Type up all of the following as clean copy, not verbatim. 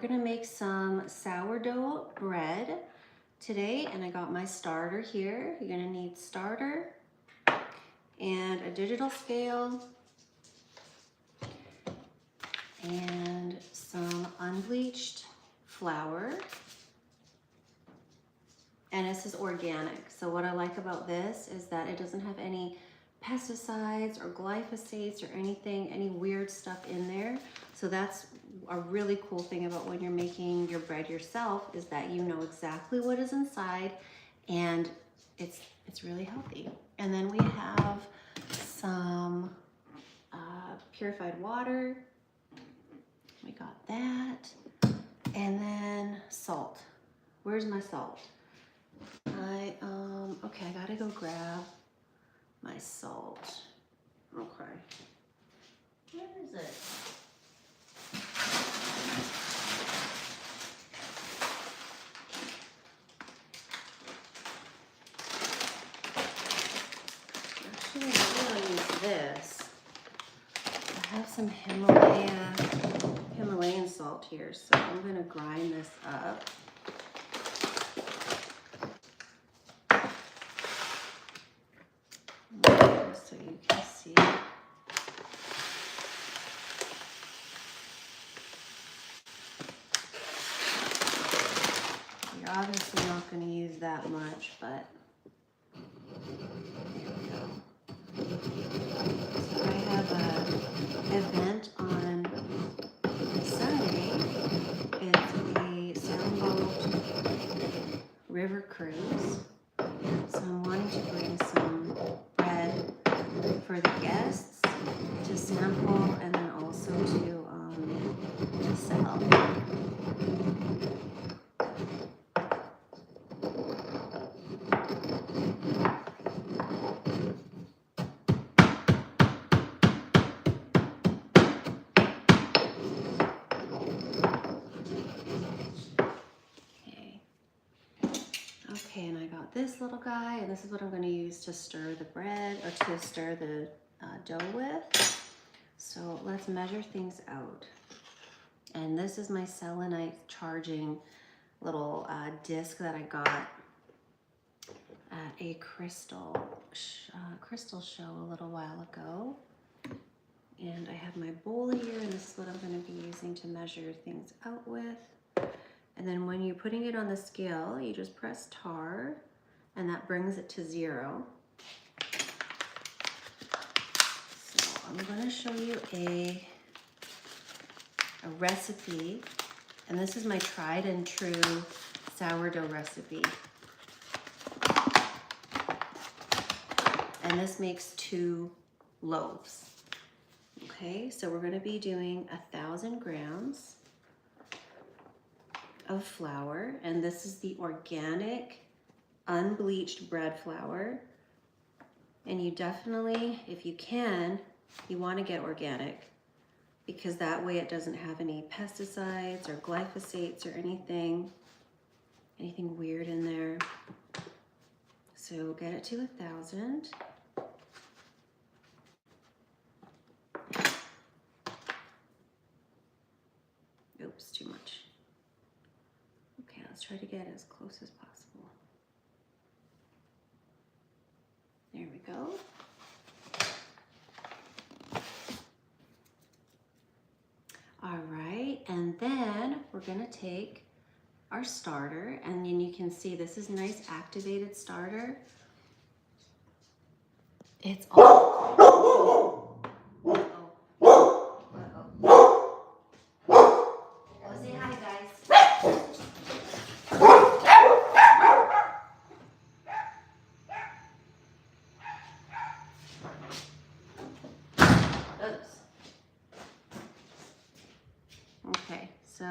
We're gonna make some sourdough bread today, and I got my starter here. You're gonna need starter and a digital scale and some unbleached flour. And this is organic. So what I like about this is that it doesn't have any pesticides or glyphosates or anything, any weird stuff in there. So that's a really cool thing about when you're making your bread yourself, is that you know exactly what is inside, and it's really healthy. And then we have some purified water. We got that. And then salt. Where's my salt? Okay, I gotta go grab my salt. Okay. Where is it? Actually, I'm gonna use this. I have some Himalayan salt here, so I'm gonna grind this up. So you can see. You're obviously not going to use that much, but here we go. So I have an event on Sunday. It's a sailboat river cruise. So I'm wanting to bring some bread for the guests to sample, and then also to sell. Okay, and I got this little guy, and this is what I'm going to use to stir the bread, or to stir the dough with. So let's measure things out. And this is my selenite charging little disc that I got at a crystal show a little while ago. And I have my bowl here, and this is what I'm going to be using to measure things out with. And then when you're putting it on the scale, you just press tar, and that brings it to 0. So I'm going to show you a recipe, and this is my tried and true sourdough recipe. And this makes 2 loaves. Okay, so we're going to be doing 1,000 grams of flour, and this is the organic unbleached bread flour. And you definitely, if you can, you want to get organic, because that way it doesn't have any pesticides or glyphosates or anything weird in there. So get it to 1,000. Oops, too much. Okay, let's try to get as close as possible. There we go. All right, and then we're gonna take our starter, and then you can see this is nice activated starter. It's all... say hi, guys. Okay, so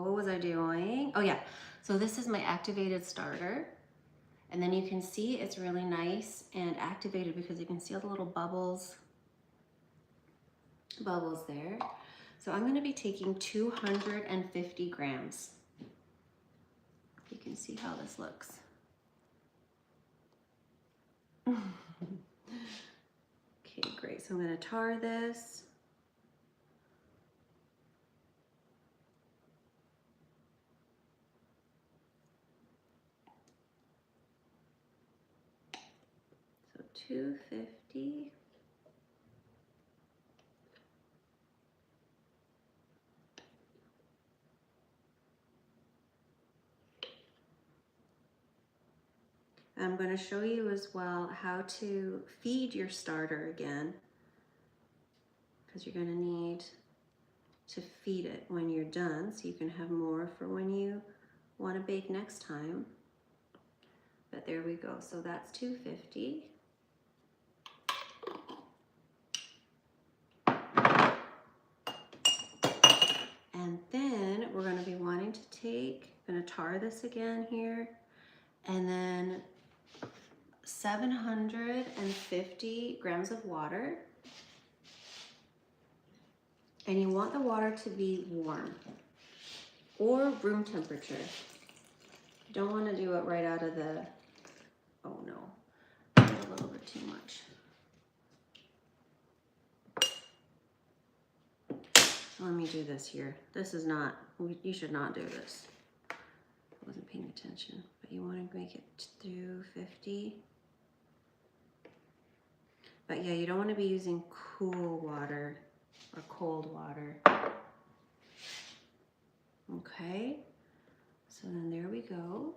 what was I doing? Oh yeah, so this is my activated starter. And then you can see it's really nice and activated, because you can see all the little bubbles there. So I'm gonna be taking 250 grams. You can see how this looks. Okay, great, so I'm gonna tar this. 250. I'm going to show you as well how to feed your starter again, because you're going to need to feed it when you're done so you can have more for when you want to bake next time. But there we go. So that's 250. And then we're going to be wanting to take, going to tar this again here, and then 750 grams of water. And you want the water to be warm or room temperature. You don't want to do it right out of the, oh no, a little bit too much. Let me do this here. This is not, you should not do this. I wasn't paying attention, but you want to make it 250. But yeah, you don't want to be using cool water or cold water. Okay, so then there we go.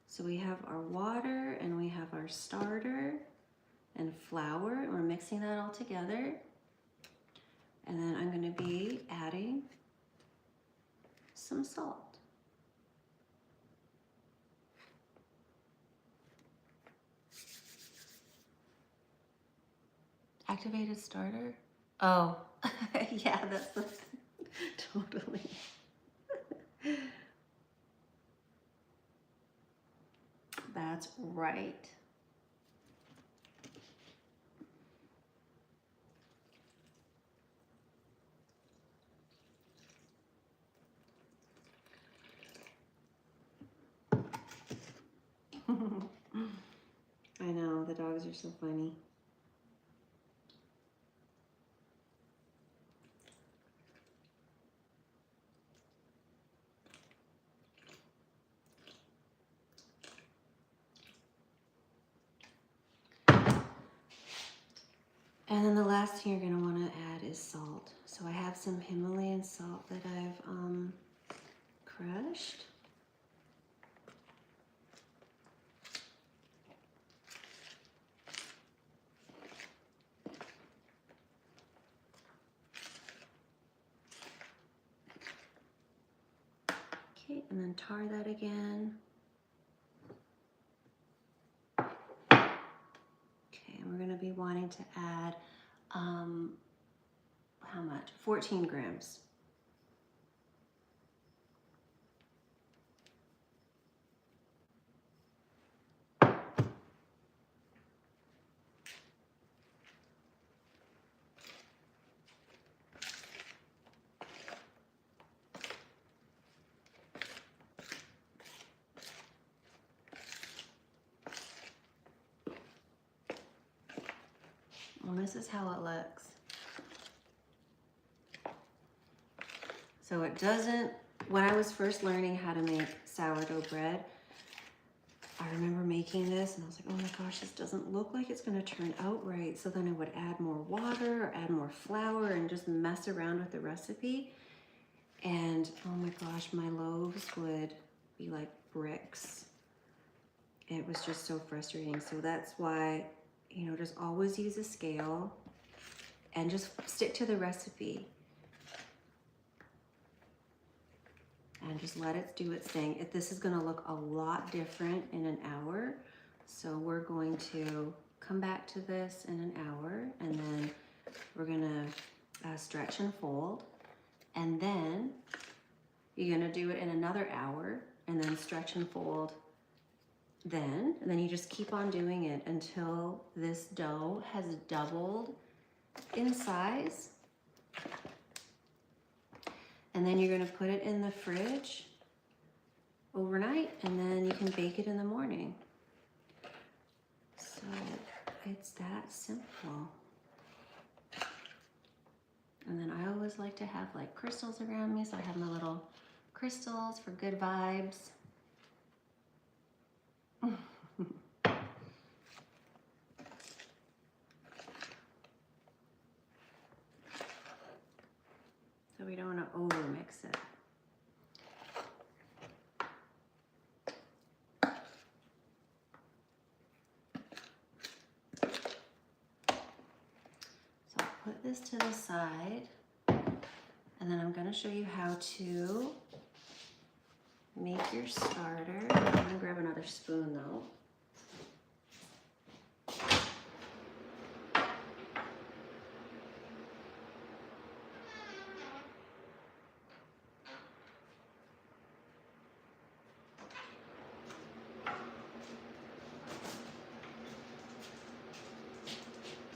So we have our water and we have our starter and flour, and we're mixing that all together. And then I'm going to be adding some salt. Activated starter? Oh, yeah, that's the, totally. That's right. I know, the dogs are so funny. And then the last thing you're going to want to add is salt. So I have some Himalayan salt that I've crushed. Okay, and then tar that again. Okay, and we're going to be wanting to add, how much? 14 grams. And this is how it looks. So it doesn't, when I was first learning how to make sourdough bread, I remember making this and I was like, oh my gosh, this doesn't look like it's gonna turn out right. So then I would add more water or add more flour and just mess around with the recipe. And oh my gosh, my loaves would be like bricks. It was just so frustrating. So that's why, you know, just always use a scale and just stick to the recipe. And just let it do its thing. This is gonna look a lot different in an hour. So we're going to come back to this in an hour, and then we're gonna stretch and fold. And then you're gonna do it in another hour, and then stretch and fold then. And then you just keep on doing it until this dough has doubled in size. And then you're gonna put it in the fridge overnight, and then you can bake it in the morning. So it's that simple. And then I always like to have like crystals around me, so I have my little crystals for good vibes. So we don't want to over mix it. So I'll put this to the side, and then I'm going to show you how to make your starter. I'm going to grab another spoon though.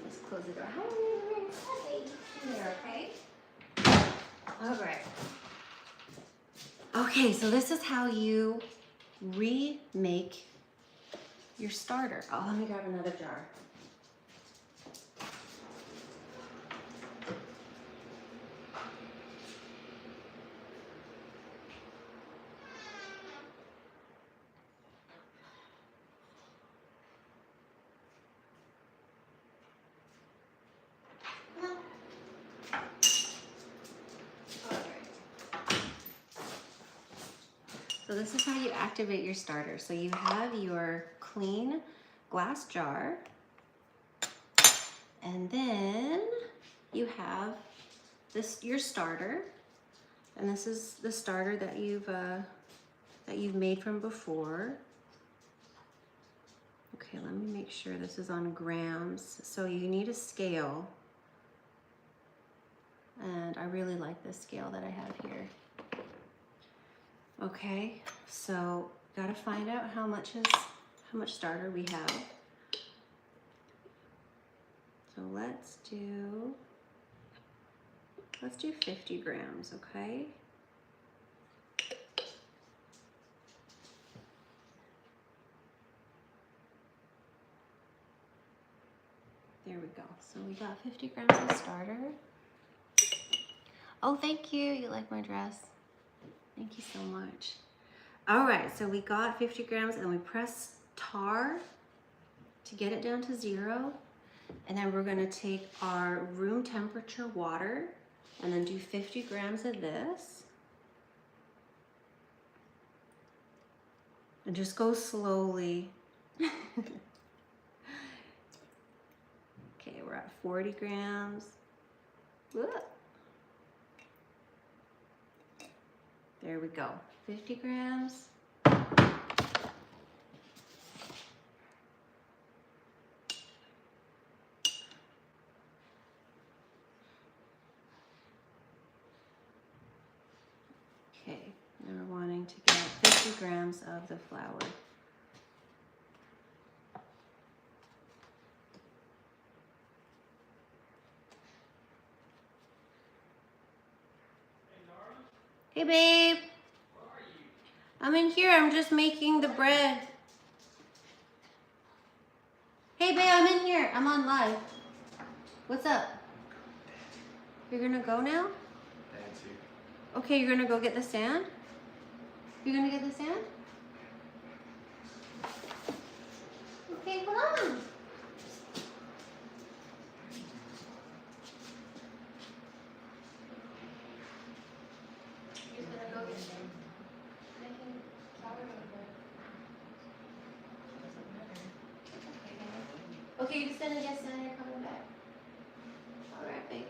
Let's close the door. Here, okay? All right. Okay, so this is how you remake your starter. Oh, let me grab another jar. So this is how you activate your starter. So you have your clean glass jar, and then you have your starter, and this is the starter that you've made from before. Okay, let me make sure this is on grams. So you need a scale, and I really like this scale that I have here. Okay, so gotta find out how much starter we have. So let's do 50 grams, okay? There we go. So we got 50 grams of starter. Oh, thank you. You like my dress? Thank you so much. All right, so we got 50 grams and we press tar to get it down to 0. And then we're gonna take our room temperature water and then do 50 grams of this. And just go slowly. Okay, we're at 40 grams. Whoop. There we go, 50 grams. Okay, now we're wanting to get 50 grams of the flour. Hey, babe. Where are you? I'm in here. I'm just making the bread. Hey, babe, I'm in here. I'm on live. What's up? You're gonna go now? Okay, you're gonna go get the sand? You're gonna get the sand? Okay, hold on. Okay, you're just gonna get sand and you're coming back. All right, babe.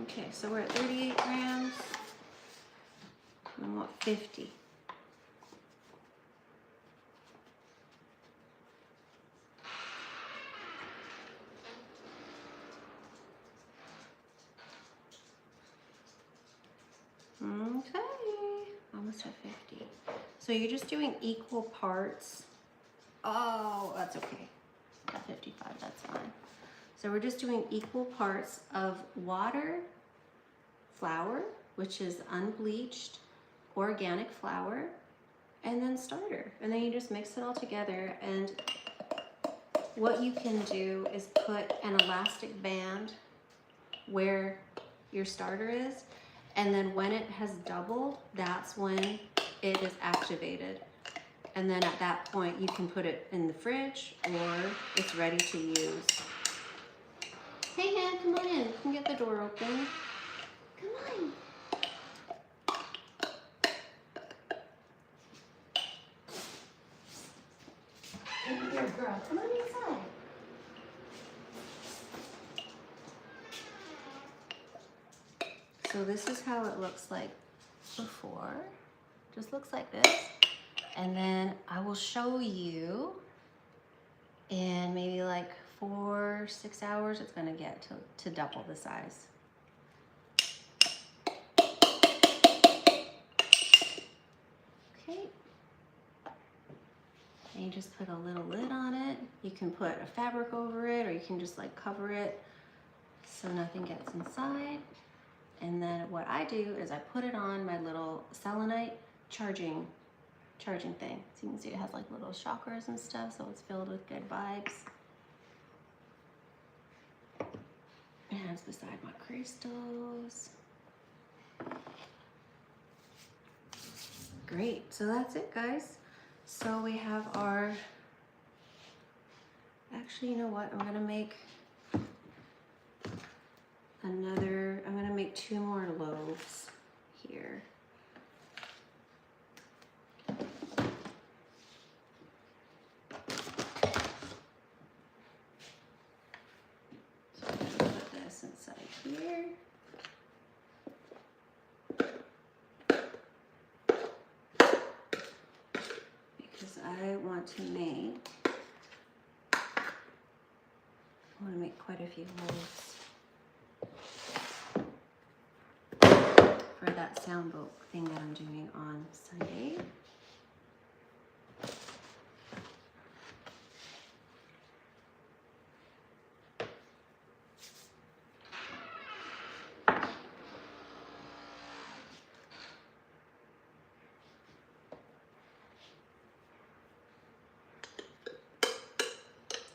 Okay, so we're at 38 grams. I want 50. Okay, almost at 50. So you're just doing equal parts. Oh, that's okay. At 55, that's fine. So we're just doing equal parts of water, flour, which is unbleached, organic flour, and then starter. And then you just mix it all together. And what you can do is put an elastic band where your starter is. And then when it has doubled, that's when it is activated. And then at that point, you can put it in the fridge or it's ready to use. Hey, Han, come on in. You can get the door open. Come on. Here, girl. Come on inside. So this is how it looks like before. Just looks like this. And then I will show you in maybe like 4 to 6 hours, it's gonna get to double the size. Okay. And you just put a little lid on it. You can put a fabric over it, or you can just like cover it so nothing gets inside. And then what I do is I put it on my little selenite charging thing. So you can see it has like little chakras and stuff, so it's filled with good vibes. And it's beside my crystals. Great, so that's it, guys. So we have our, actually, you know what? I'm gonna make 2 more loaves here. So I'm gonna put this inside here. Because I want to make quite a few loaves for that sound boat thing that I'm doing on Sunday.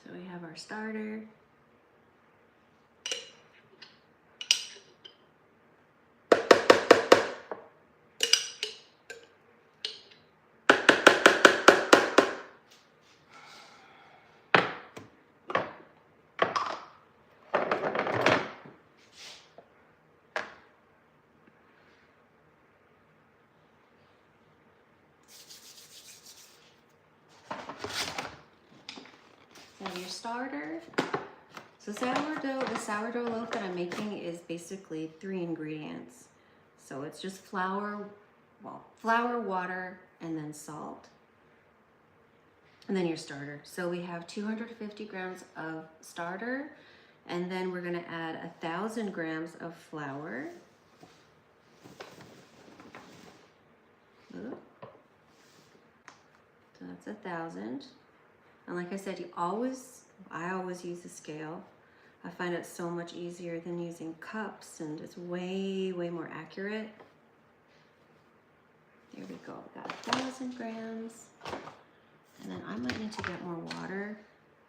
So we have our starter. So your starter. So sourdough, the sourdough loaf that I'm making is basically 3 ingredients. So it's just flour, water, and then salt. And then your starter. So we have 250 grams of starter, and then we're gonna add 1,000 grams of flour. So that's 1,000. And like I said, I always use a scale. I find it so much easier than using cups, and it's way, way more accurate. There we go, we got 1,000 grams. And then I might need to get more water.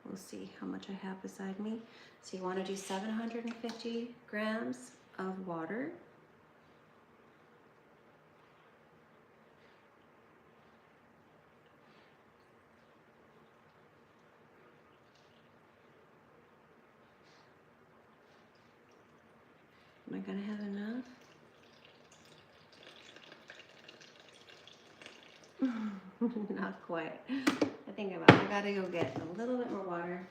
We'll see how much I have beside me. So you want to do 750 grams of water. Am I gonna have enough? Not quite. I gotta go get a little bit more water.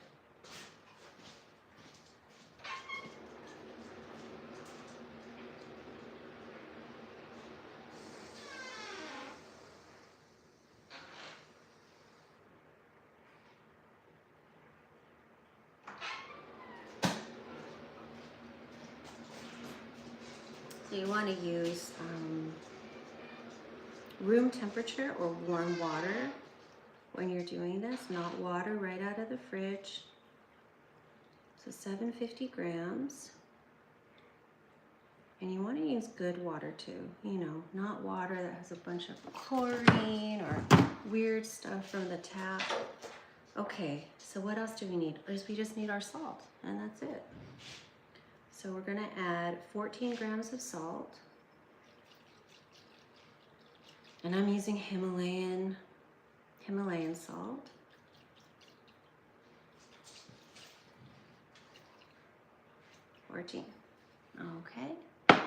So you want to use room temperature or warm water when you're doing this, not water right out of the fridge. So 750 grams. And you want to use good water too, you know, not water that has a bunch of chlorine or weird stuff from the tap. Okay, so what else do we need? We just need our salt, and that's it. So we're gonna add 14 grams of salt. And I'm using Himalayan salt. 14. Okay.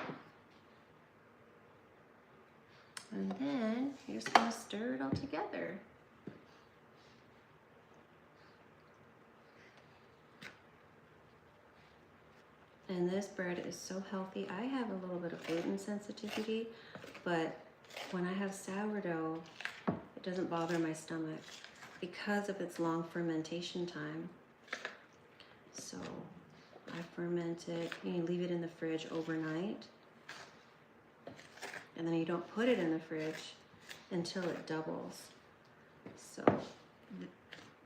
And then you're just gonna stir it all together. And this bread is so healthy. I have a little bit of gluten sensitivity, but when I have sourdough, it doesn't bother my stomach because of its long fermentation time. So I ferment it, you leave it in the fridge overnight, and then you don't put it in the fridge until it doubles. So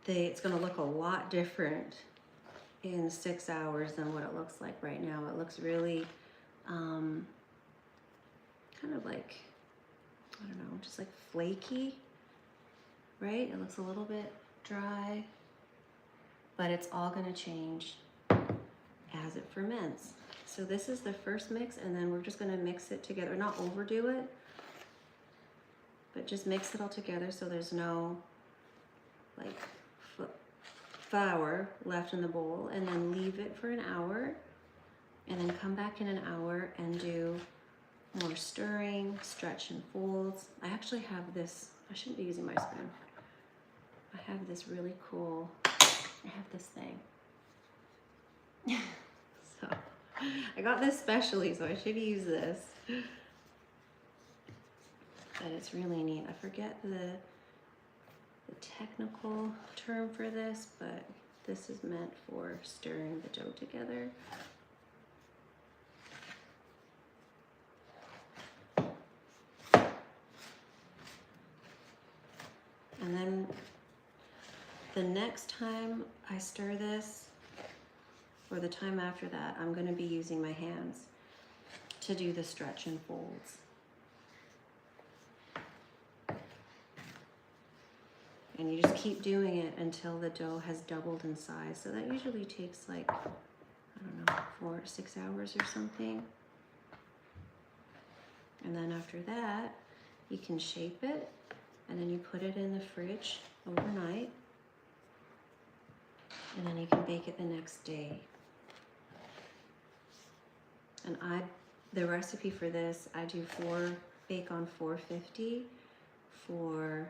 it's gonna look a lot different in 6 hours than what it looks like right now. It looks really kind of like, I don't know, just like flaky, right? It looks a little bit dry, but it's all gonna change as it ferments. So this is the first mix, and then we're just gonna mix it together, not overdo it, but just mix it all together so there's no like flour left in the bowl, and then leave it for an hour, and then come back in an hour and do more stirring, stretch and folds. I actually have this, I shouldn't be using my spoon. I have this really cool, I have this thing. So I got this specially, so I should use this. But it's really neat. I forget the technical term for this, but this is meant for stirring the dough together. And then the next time I stir this, or the time after that, I'm going to be using my hands to do the stretch and folds. And you just keep doing it until the dough has doubled in size. So that usually takes like, I don't know, 4 to 6 hours or something. And then after that, you can shape it, and then you put it in the fridge overnight, and then you can bake it the next day. And the recipe for this, I do bake on 450 for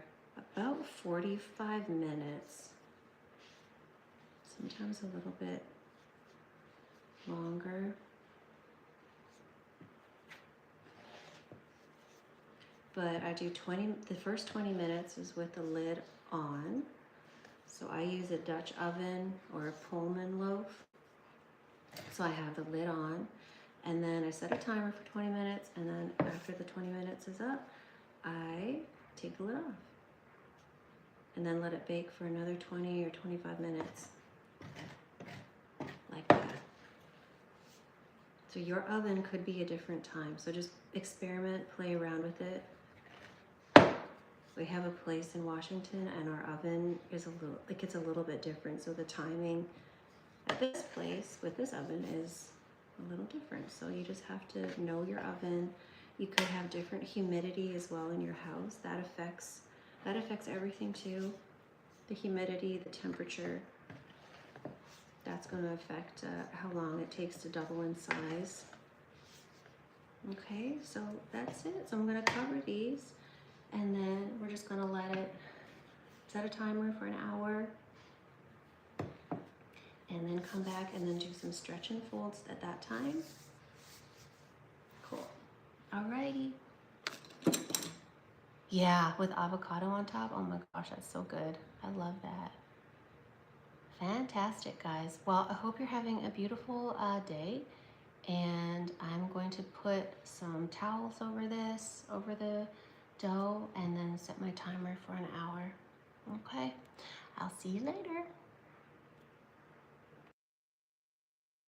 about 45 minutes, sometimes a little bit longer. But I do the first 20 minutes is with the lid on. So I use a Dutch oven or a Pullman loaf. So I have the lid on, and then I set a timer for 20 minutes, and then after the 20 minutes is up, I take the lid off. And then let it bake for another 20 or 25 minutes, like that. So your oven could be a different time. So just experiment, play around with it. We have a place in Washington, and our oven is it's a little bit different. So the timing at this place with this oven is a little different. So you just have to know your oven. You could have different humidity as well in your house. That affects everything too. The humidity, the temperature, that's going to affect how long it takes to double in size. Okay, so that's it. So I'm going to cover these, and then we're just going to let it set a timer for an hour, and then come back and then do some stretch and folds at that time. Cool. Alrighty. Yeah, with avocado on top. Oh my gosh, that's so good. I love that. Fantastic, guys. Well, I hope you're having a beautiful day. And I'm going to put some towels over the dough, and then set my timer for an hour. Okay, I'll see you later.